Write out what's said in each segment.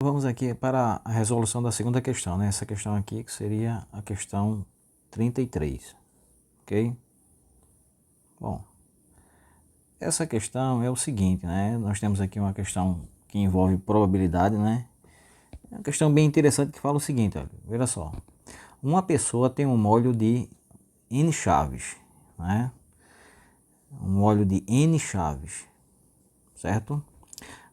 Vamos aqui para a resolução da segunda questão, né? Essa questão aqui que seria a questão 33, ok? Bom, essa questão é o seguinte, né? Nós temos aqui uma questão que envolve probabilidade, né? É uma questão bem interessante que fala o seguinte, olha, veja só. Uma pessoa tem um molho de N chaves, né? Um molho de N chaves, certo?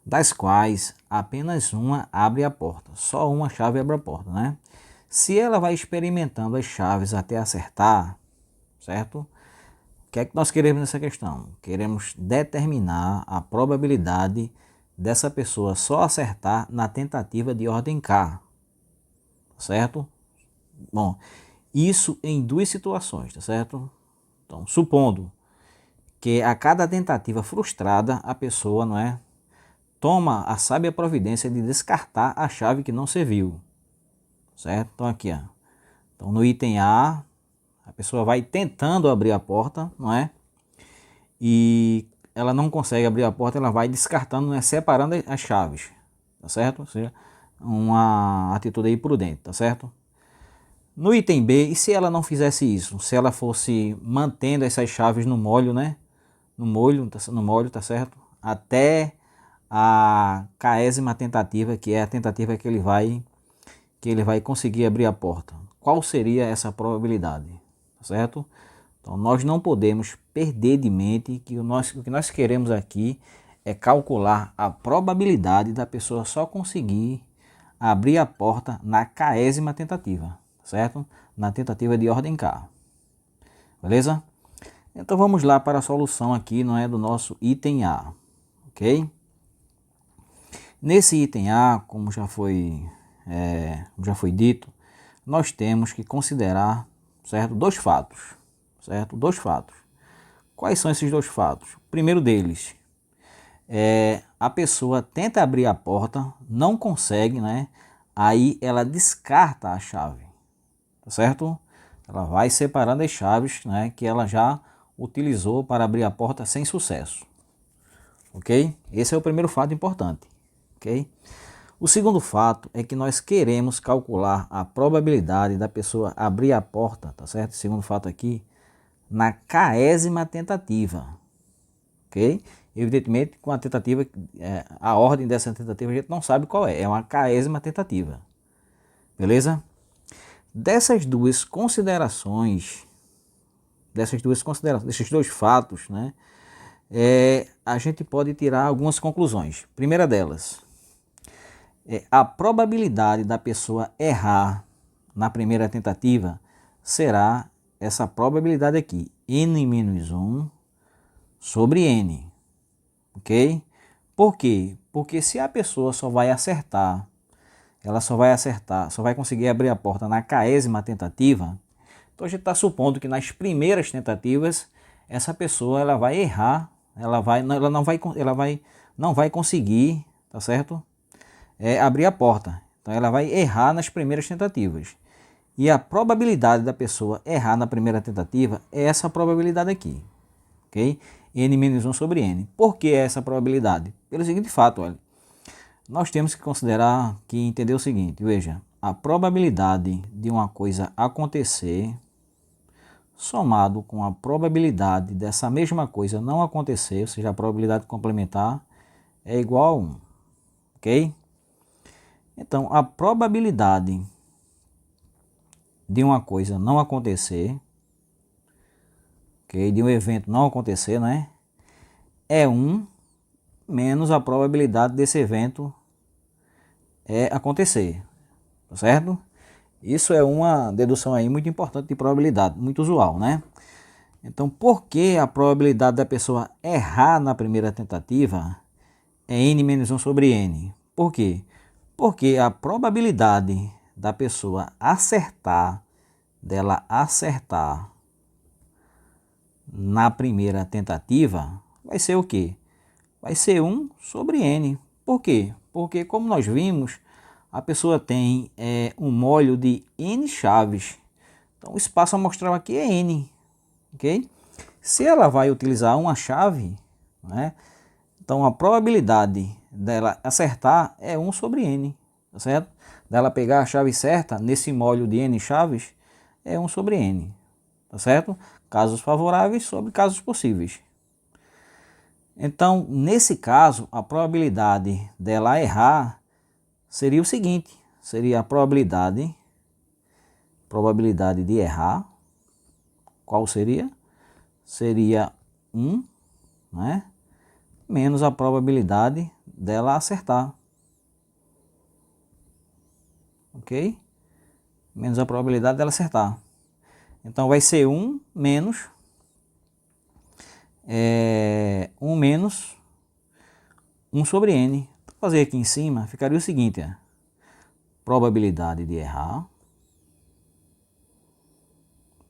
Das quais apenas uma abre a porta. Só uma chave abre a porta, né? Se ela vai experimentando as chaves até acertar, certo? O que é que nós queremos nessa questão? Queremos determinar a probabilidade dessa pessoa só acertar na tentativa de ordem K, certo? Bom, isso em duas situações, tá certo? Então, supondo que a cada tentativa frustrada a pessoa, não é, toma a sábia providência de descartar a chave que não serviu, certo? Então aqui, ó. Então no item A, a pessoa vai tentando abrir a porta, não é? E ela não consegue abrir a porta, ela vai descartando, né? Separando as chaves, tá certo? Ou seja, uma atitude aí prudente, tá certo? No item B, e se ela não fizesse isso? Se ela fosse mantendo essas chaves no molho, né? No molho, tá certo? Até a 40ª tentativa, que é a tentativa que ele vai conseguir abrir a porta. Qual seria essa probabilidade? Tá certo? Então nós não podemos perder de mente que o que nós queremos aqui é calcular a probabilidade da pessoa só conseguir abrir a porta na 40ª tentativa, certo? Na tentativa de ordem K. Beleza? Então vamos lá para a solução aqui, não é, do nosso item A, ok? Nesse item A, como já foi dito, nós temos que considerar, certo, dois fatos, certo? Dois fatos. Quais são esses dois fatos? O primeiro deles é a pessoa tenta abrir a porta, não consegue, né? Aí ela descarta a chave, tá certo? Ela vai separando as chaves, né, que ela já utilizou para abrir a porta sem sucesso, ok? Esse é o primeiro fato importante, ok? O segundo fato é que nós queremos calcular a probabilidade da pessoa abrir a porta, tá certo? Segundo fato aqui, na 40ª tentativa, ok? Evidentemente, com a tentativa, a ordem dessa tentativa a gente não sabe qual é uma 40ª tentativa, beleza? Desses dois fatos, né, a gente pode tirar algumas conclusões. Primeira delas, a probabilidade da pessoa errar na primeira tentativa será essa probabilidade aqui, n-1 sobre n, ok? Por quê? Porque se a pessoa só vai conseguir abrir a porta na 40ª tentativa, então a gente está supondo que nas primeiras tentativas essa pessoa ela vai errar, não vai conseguir, tá certo? Abrir a porta. Então ela vai errar nas primeiras tentativas. E a probabilidade da pessoa errar na primeira tentativa é essa probabilidade aqui, ok? n-1 sobre n. Por que essa probabilidade? Pelo seguinte fato, olha. Nós temos que considerar entender o seguinte, veja, a probabilidade de uma coisa acontecer somado com a probabilidade dessa mesma coisa não acontecer, ou seja, a probabilidade complementar, é igual a 1, ok? Então, a probabilidade de uma coisa não acontecer, ok, de um evento não acontecer, né, é 1 menos a probabilidade desse evento acontecer, tá certo? Isso é uma dedução aí muito importante de probabilidade, muito usual, né? Então, por que a probabilidade da pessoa errar na primeira tentativa é n-1 sobre n? Por quê? Porque a probabilidade da pessoa acertar na primeira tentativa vai ser o quê? Vai ser 1 sobre n. Por quê? Porque, como nós vimos, a pessoa tem um molho de n chaves. Então, o espaço amostral aqui é n, ok? Se ela vai utilizar uma chave, né, então a probabilidade dela acertar é 1 sobre n, tá certo? Dela pegar a chave certa, nesse molho de n chaves, é 1 sobre n, tá certo? Casos favoráveis sobre casos possíveis. Então, nesse caso, a probabilidade dela errar seria o seguinte, seria a probabilidade de errar, qual seria? Seria 1, né? Menos a probabilidade dela acertar. Ok? Menos a probabilidade dela acertar. Então vai ser 1 menos 1 sobre n. Vou fazer aqui em cima, ficaria o seguinte, ó. Probabilidade de errar.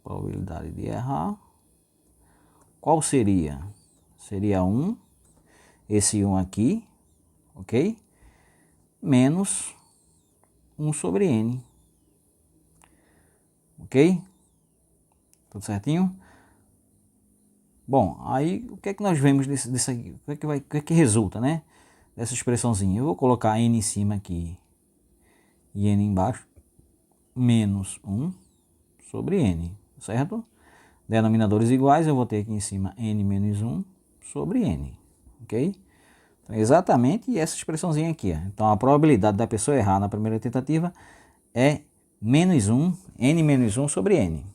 Probabilidade de errar. Qual seria? Seria 1, esse 1 aqui, ok? Menos 1 sobre n. Ok? Tudo certinho? Bom, aí o que é que nós vemos disso aqui? O que é que resulta, né? Dessa expressãozinha. Eu vou colocar n em cima aqui e n embaixo. Menos 1 sobre n, certo? Denominadores iguais, eu vou ter aqui em cima n menos 1 sobre n, ok? Então, exatamente essa expressãozinha aqui. Ó. Então, a probabilidade da pessoa errar na primeira tentativa é menos 1, n menos 1 sobre n.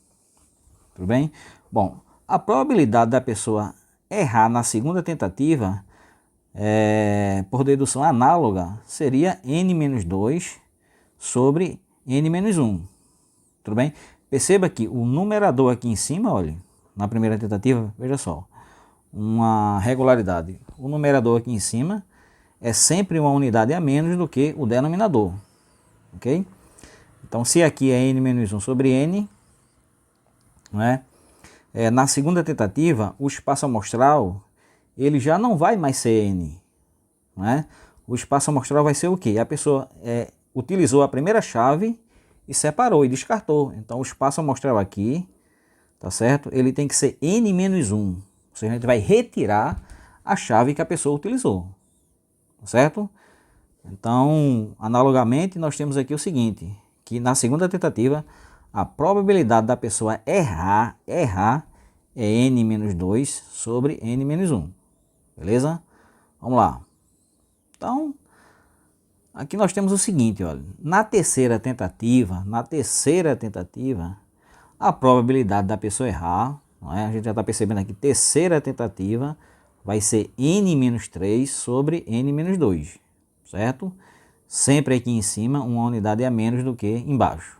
Tudo bem? Bom, a probabilidade da pessoa errar na segunda tentativa, por dedução análoga, seria n menos 2 sobre n menos 1. Tudo bem? Perceba que o numerador aqui em cima, olha, na primeira tentativa, veja só, uma regularidade. O numerador aqui em cima é sempre uma unidade a menos do que o denominador, ok? Então, se aqui é n menos 1 sobre n, né? Na segunda tentativa, o espaço amostral ele já não vai mais ser n, né? O espaço amostral vai ser o quê? A pessoa utilizou a primeira chave e separou e descartou. Então, o espaço amostral aqui, tá certo? Ele tem que ser n menos 1. Ou seja, a gente vai retirar a chave que a pessoa utilizou, tá certo? Então, analogamente, nós temos aqui o seguinte, que na segunda tentativa, a probabilidade da pessoa errar é n menos 2 sobre n menos 1. Beleza? Vamos lá. Então, aqui nós temos o seguinte, olha, na terceira tentativa, a probabilidade da pessoa errar, não é? A gente já está percebendo aqui, terceira tentativa vai ser n menos 3 sobre n menos 2, certo? Sempre aqui em cima, uma unidade a menos do que embaixo.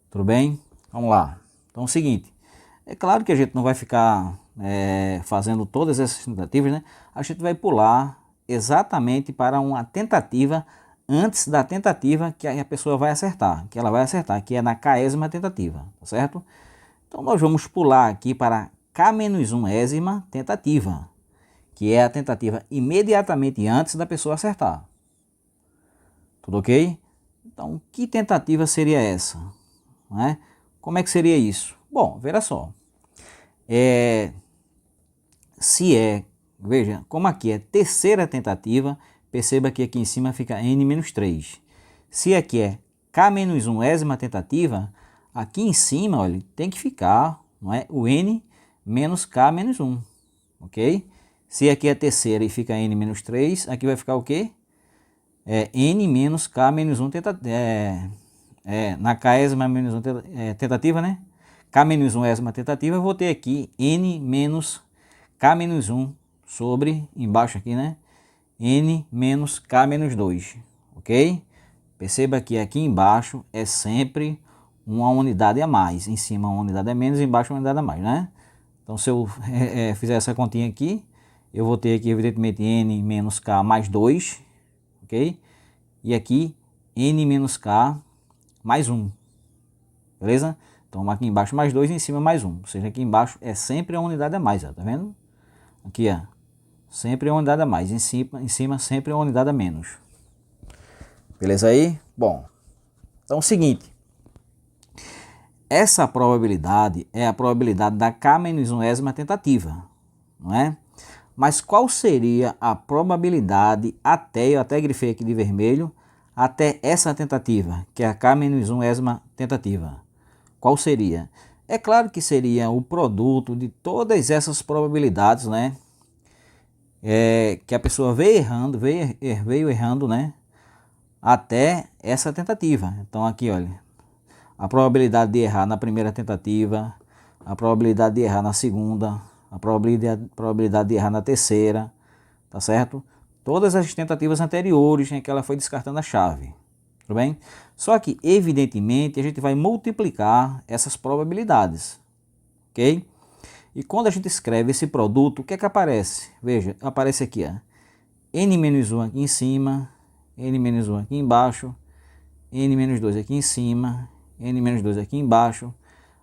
Tudo bem? Vamos lá. Então é o seguinte, é claro que a gente não vai ficar fazendo todas essas tentativas, né? A gente vai pular exatamente para uma tentativa antes da tentativa que a pessoa vai acertar, que ela vai acertar, que é na késima tentativa, tá certo? Então nós vamos pular aqui para k-1ª tentativa, que é a tentativa imediatamente antes da pessoa acertar. Tudo ok? Então, que tentativa seria essa? Né? Como é que seria isso? Bom, veja só. Veja, como aqui é terceira tentativa, perceba que aqui em cima fica n menos 3. Se aqui é k-1ª tentativa, aqui em cima, olha, tem que ficar, não é, o n menos k menos 1, ok? Se aqui é terceira e fica n menos 3, aqui vai ficar o quê? N menos k menos 1 na késima menos 1 tentativa, né? K menos 1ª tentativa, eu vou ter aqui n menos k menos 1 sobre, embaixo aqui, né? N menos k menos 2, ok? Perceba que aqui embaixo é sempre uma unidade a mais. Em cima uma unidade a menos, embaixo uma unidade a mais, né? Então, se eu fizer essa continha aqui, eu vou ter aqui, evidentemente, n menos k mais 2, ok? E aqui, n menos k mais 1, beleza? Então, aqui embaixo mais 2 e em cima mais 1. Ou seja, aqui embaixo é sempre uma unidade a mais, ó, tá vendo? Aqui, ó, sempre uma unidade a mais. Em cima sempre uma unidade a menos. Beleza aí? Bom, então é o seguinte. Essa probabilidade é a probabilidade da k-1ª tentativa, não é? Mas qual seria a probabilidade eu até grifei aqui de vermelho, até essa tentativa, que é a k-1ª tentativa. Qual seria? É claro que seria o produto de todas essas probabilidades, né? Que a pessoa veio errando, né? Até essa tentativa. Então aqui, olha, a probabilidade de errar na primeira tentativa, a probabilidade de errar na segunda, a probabilidade de errar na terceira, tá certo? Todas as tentativas anteriores em que ela foi descartando a chave, tudo bem? Só que, evidentemente, a gente vai multiplicar essas probabilidades, ok? E quando a gente escreve esse produto, o que é que aparece? Veja, aparece aqui, ó, n-1 aqui em cima, n-1 aqui embaixo, n-2 aqui em cima, n-2 aqui embaixo,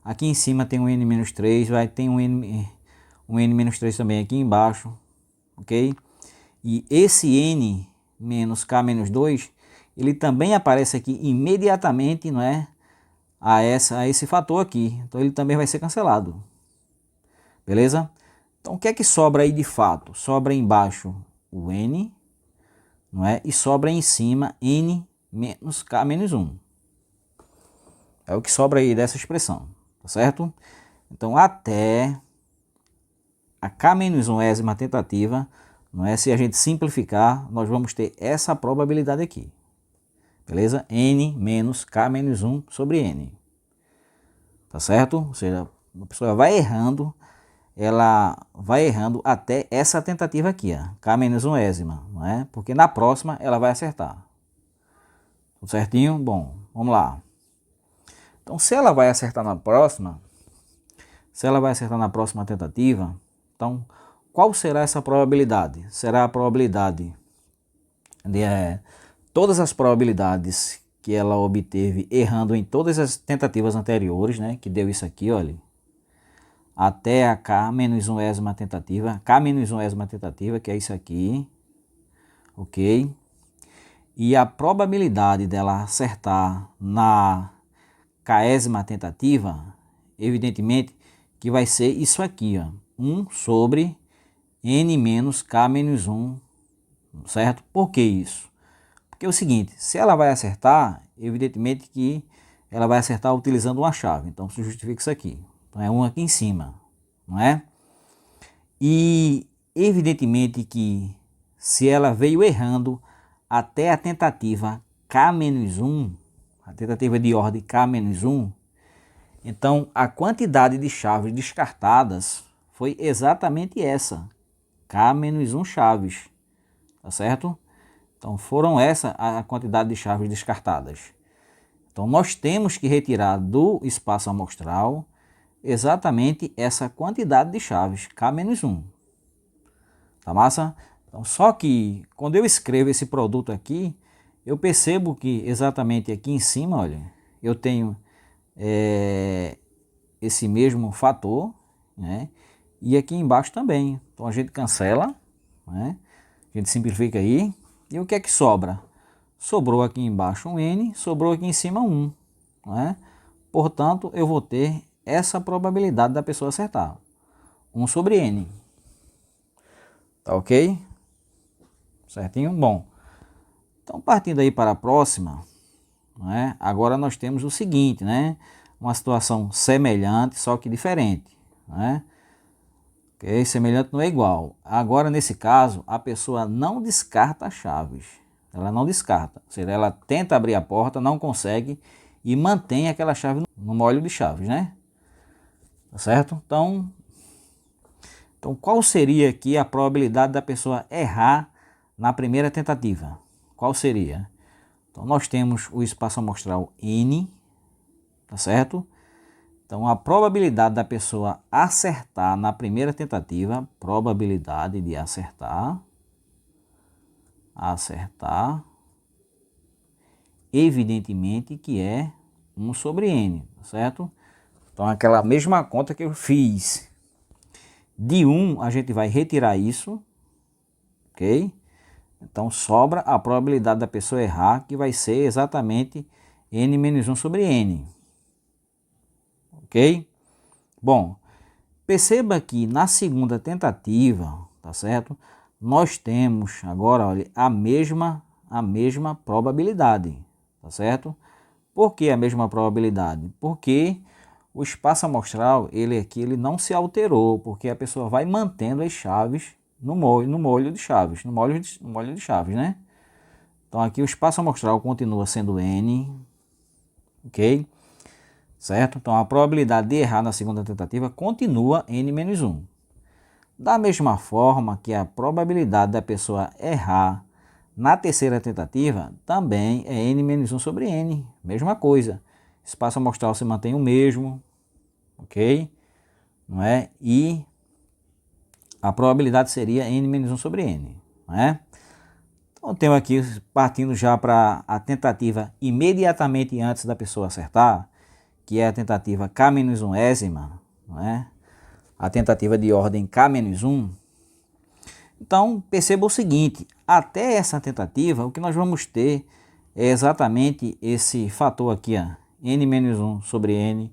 aqui em cima tem um n-3, vai ter um n-3 também aqui embaixo, ok? E esse n menos k menos 2, ele também aparece aqui imediatamente, não é? A esse fator aqui, então ele também vai ser cancelado, beleza? Então o que é que sobra aí de fato? Sobra embaixo o n, não é? E sobra em cima n menos k menos 1. É o que sobra aí dessa expressão, tá certo? Então até a k-1ª tentativa, não é? Se a gente simplificar, nós vamos ter essa probabilidade aqui, beleza? N menos k menos 1 sobre n, tá certo? Ou seja, a pessoa vai errando, ela vai errando até essa tentativa aqui, ó, k-1ª, não é? Porque na próxima ela vai acertar. Tudo certinho? Bom, vamos lá. Então, se ela vai acertar na próxima, tentativa, então qual será essa probabilidade? Será a probabilidade de todas as probabilidades que ela obteve errando em todas as tentativas anteriores, né? Que deu isso aqui, olha, até a k-1ª tentativa, que é isso aqui, ok? E a probabilidade dela acertar na k-ª tentativa, evidentemente que vai ser isso aqui, ó, 1 sobre n menos k menos 1, certo? Por que isso? Porque é o seguinte, se ela vai acertar, evidentemente que ela vai acertar utilizando uma chave, então se justifica isso aqui. Então é 1 aqui em cima, não é? E evidentemente que se ela veio errando até a tentativa k-1, a tentativa de ordem k-1, então a quantidade de chaves descartadas foi exatamente essa, k-1 chaves, tá certo? Então foram essa a quantidade de chaves descartadas. Então nós temos que retirar do espaço amostral exatamente essa quantidade de chaves, k-1. Tá massa? Então, só que quando eu escrevo esse produto aqui, eu percebo que exatamente aqui em cima, olha, eu tenho esse mesmo fator, né? E aqui embaixo também. Então a gente cancela, né? A gente simplifica aí. E o que é que sobra? Sobrou aqui embaixo um n, sobrou aqui em cima 1, né? Portanto, eu vou ter essa probabilidade da pessoa acertar, 1 sobre n. Tá ok? Certinho? Bom, então partindo aí para a próxima, né? Agora nós temos o seguinte, né? Uma situação semelhante, só que diferente, né? Ok? Semelhante não é igual. Agora, nesse caso, a pessoa não descarta as chaves. Ela não descarta. Ou seja, ela tenta abrir a porta, não consegue e mantém aquela chave no molho de chaves, né? Tá certo? Então qual seria aqui a probabilidade da pessoa errar na primeira tentativa? Qual seria? Então nós temos o espaço amostral n, tá certo? Então a probabilidade da pessoa acertar na primeira tentativa, probabilidade de acertar, evidentemente que é 1 sobre n, tá certo? Então aquela mesma conta que eu fiz. De 1 a gente vai retirar isso, ok? Então sobra a probabilidade da pessoa errar, que vai ser exatamente n menos 1 sobre n. Ok? Bom, perceba que na segunda tentativa, tá certo? Nós temos agora, olha, a mesma a mesma probabilidade, tá certo? Por que a mesma probabilidade? Porque o espaço amostral, ele não se alterou, porque a pessoa vai mantendo as chaves no molho de chaves, no molho de chaves, né? Então aqui o espaço amostral continua sendo n, ok? Certo? Então a probabilidade de errar na segunda tentativa continua n menos 1. Da mesma forma que a probabilidade da pessoa errar na terceira tentativa também é n menos 1 sobre n, mesma coisa. Espaço amostral se mantém o mesmo, ok? Não é? E a probabilidade seria n menos 1 sobre n, não é? Então temos aqui, partindo já para a tentativa imediatamente antes da pessoa acertar, que é a tentativa k-1ésima, não é? A tentativa de ordem k-1. Então perceba o seguinte, até essa tentativa o que nós vamos ter é exatamente esse fator aqui, ó, n-1 sobre n,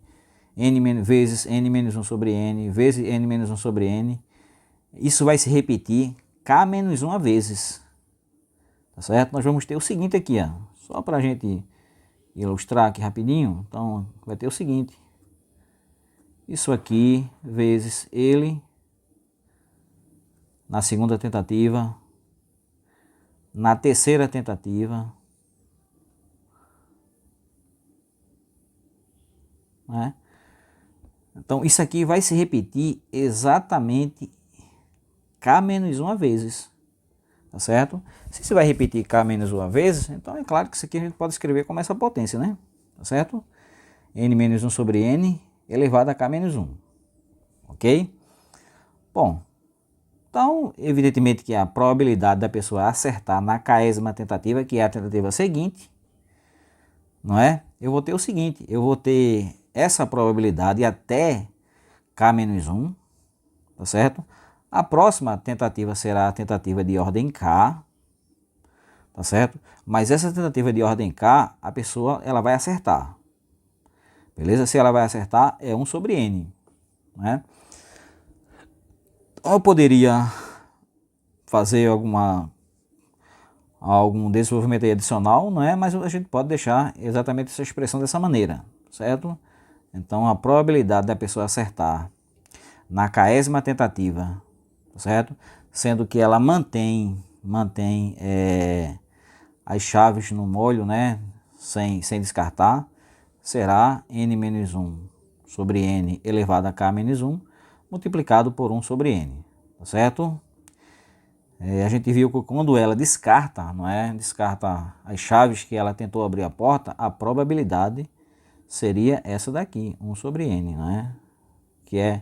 vezes n-1 sobre n, vezes n-1 sobre n. Isso vai se repetir k-1 vezes, tá certo? Nós vamos ter o seguinte aqui, ó, só para a gente ilustrar aqui rapidinho. Então vai ter o seguinte, isso aqui vezes ele na segunda tentativa, na terceira tentativa, né? Então isso aqui vai se repetir exatamente k-1 vezes, tá certo? Se você vai repetir k-1 vezes, então é claro que isso aqui a gente pode escrever como essa potência, né? Tá certo? n-1 sobre n elevado a k-1, ok? Bom, então evidentemente que a probabilidade da pessoa acertar na késima tentativa, que é a tentativa seguinte, não é? Eu vou ter o seguinte, eu vou ter essa probabilidade até k-1, tá certo? A próxima tentativa será a tentativa de ordem k, tá certo? Mas essa tentativa de ordem k, a pessoa ela vai acertar, beleza? Se ela vai acertar, é 1 sobre n, né? Então eu poderia fazer algum desenvolvimento adicional, não é? Mas a gente pode deixar exatamente essa expressão dessa maneira, certo? Então a probabilidade da pessoa acertar na késima tentativa, certo? Sendo que ela mantém as chaves no molho, né? Sem descartar, será n-1 sobre n elevado a k-1 multiplicado por 1 sobre n, tá certo? A gente viu que quando ela descarta, não é? Descarta as chaves que ela tentou abrir a porta, a probabilidade seria essa daqui, 1 sobre n, não é? Que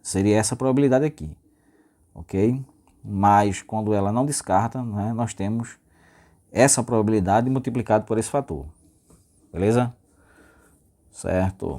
seria essa probabilidade aqui, ok? Mas quando ela não descarta, né, nós temos essa probabilidade multiplicada por esse fator, beleza? Certo.